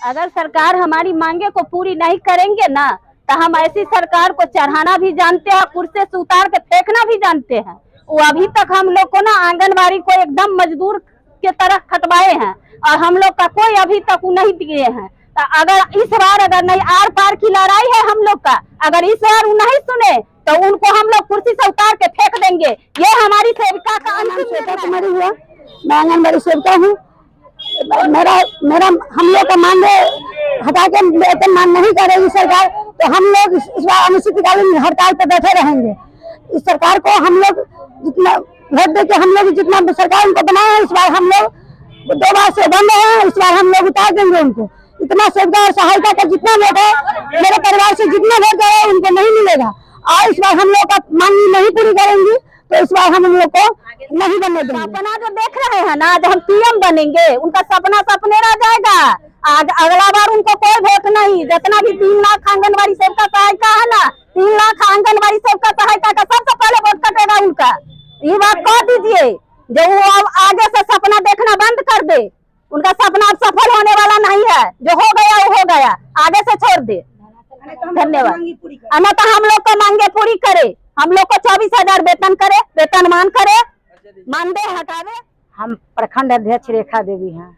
अगर सरकार हमारी मांगे को पूरी नहीं करेंगे ना तो हम ऐसी सरकार को चढ़ाना भी जानते हैं, कुर्सी से उतार के फेंकना भी जानते हैं। वो अभी तक हम लोग को ना आंगनबाड़ी को एकदम मजदूर के तरह खटवाए हैं और हम लोग का कोई अभी तक वो नहीं दिए हैं। तो अगर इस बार अगर नहीं आर पार की लड़ाई है हम लोग का, अगर इस बार वो नहीं सुने तो उनको हम लोग कुर्सी से उतार के फेंक देंगे। ये हमारी सेविका का अंतिम हुआ। मैं आंगनबाड़ी सेविका हूँ। मेरा हम लोग का मांगे हटा के वेतन मांग नहीं करेगी सरकार तो हम लोग इस बार अनिश्चितकालीन हड़ताल पर बैठे रहेंगे। इस सरकार को हम लोग जितना वोट दे के हम लोग जितना सरकार उनको बनाया है, इस बार हम लोग 2 बार से बंद है, इस बार हम लोग उतार देंगे उनको। इतना सेविका और सहायता का जितना वोट है, मेरे परिवार से जितना वोट है उनको नहीं मिलेगा और इस बार हम लोग का मांग नहीं पूरी करेंगी तो इस बार हम लोग को नहीं बनने देंगे। सपना जो देख रहे हैं ना, जब हम पीएम बनेंगे उनका सपना सपने रह जाएगा। अगला बार उनको कोई वोट नहीं। जितना भी 3 लाख आंगनबाड़ी सेविका सहायता है ना, 3 लाख आंगनबाड़ी सेविका सहायता का सबसे पहले वोट कटेगा उनका। ये बात कह दीजिए, जो वो अब आगे से सपना देखना बंद कर दे। उनका सपना अब सफल होने वाला नहीं है, जो हो गया वो हो गया, आगे से छोड़ दे। धन्यवाद। अन्य तो हम लोग को मांगे पूरी करे, हम लोग को 24,000 वेतन करे, वेतनमान करे, मानदेय हटावे। हम प्रखंड अध्यक्ष रेखा देवी हैं।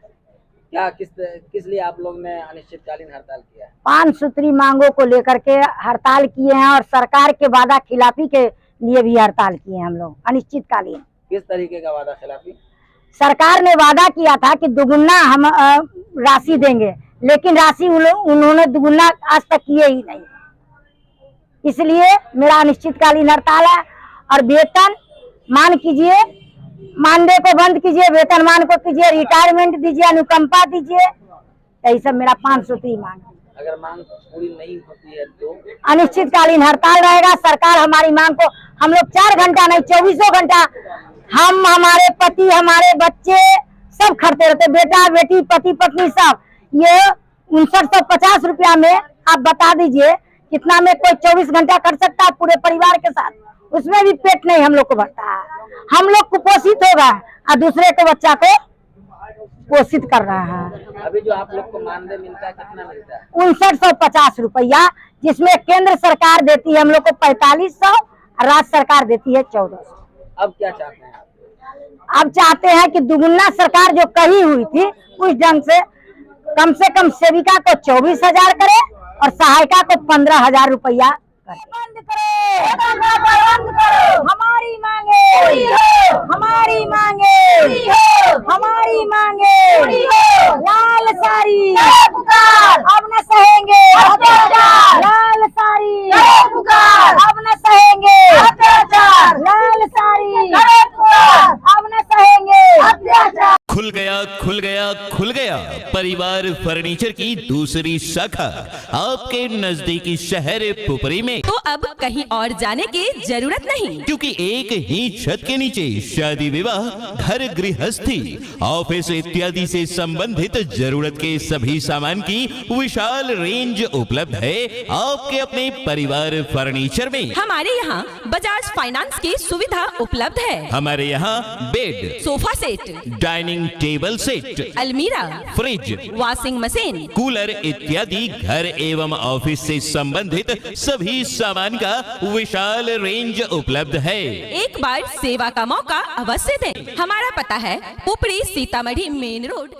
क्या किस लिए आप लोग ने अनिश्चितकालीन हड़ताल किया है? 5 सूत्री मांगों को लेकर के हड़ताल किए हैं और सरकार के वादा खिलाफी के लिए भी हड़ताल किए हैं हम लोग अनिश्चितकालीन। किस तरीके का वादा खिलाफी? सरकार ने वादा किया था कि दुगुना हम राशि देंगे, लेकिन राशि उन्होंने दुगुना आज तक किए ही नहीं। इसलिए मेरा अनिश्चितकालीन हड़ताल है। और वेतन मान कीजिए, मानदेय को बंद कीजिए, वेतन मान को कीजिए, रिटायरमेंट दीजिए, अनुकंपा दीजिए, यही सब मेरा 5 सूत्री मांग है। अगर मांग पूरी नहीं होती है तो अनिश्चितकालीन हड़ताल रहेगा। सरकार हमारी मांग को, हम लोग 4 घंटा नहीं 24 घंटा, हम हमारे पति हमारे बच्चे सब खड़ते रहते, बेटा बेटी पति पत्नी सब। ये 5950 रुपया में आप बता दीजिए कितना में कोई 24 घंटा कर सकता है पूरे परिवार के साथ? उसमें भी पेट नहीं हम लोग को भरता है। हम लोग कुपोषित होगा और दूसरे के बच्चा को पोषित कर रहा है। अभी जो आप लोग को मानदेय मिलता है कितना मिलता है? 5950 रुपया, जिसमें केंद्र सरकार देती है हम लोग को 4500 और राज्य सरकार देती है 1400। अब क्या चाहते हैं आप? अब चाहते हैं कि दुगुना सरकार जो कही हुई थी उस ढंग से कम सेविका को 24,000 करे और सहायिका को 15,000 रुपया करे। बंद करो, बंद करो, हमारी मांगे, हमारी मांगे, हमारी मांगे, लाल साड़ी अब न सहेंगे, लाल साड़ी अब न सहेंगे, लाल साड़ी अब न सहेंगे। खुल गया परिवार फर्नीचर की दूसरी शाखा आपके नजदीकी शहर पुपरी में। तो अब कहीं और जाने की जरूरत नहीं, क्योंकि एक ही छत के नीचे शादी विवाह, घर गृहस्थी, ऑफिस इत्यादि से संबंधित जरूरत के सभी सामान की विशाल रेंज उपलब्ध है आपके अपने परिवार फर्नीचर में। हमारे यहाँ बजाज फाइनेंस की सुविधा उपलब्ध है। हमारे यहाँ bed, sofa set, dining table set, अलमीरा, फ्रिज, वॉशिंग मशीन, कूलर इत्यादि घर एवं ऑफिस से संबंधित सभी सामान का विशाल रेंज उपलब्ध है। एक बार सेवा का मौका अवश्य दें। हमारा पता है पुपरी सीतामढ़ी मेन रोड।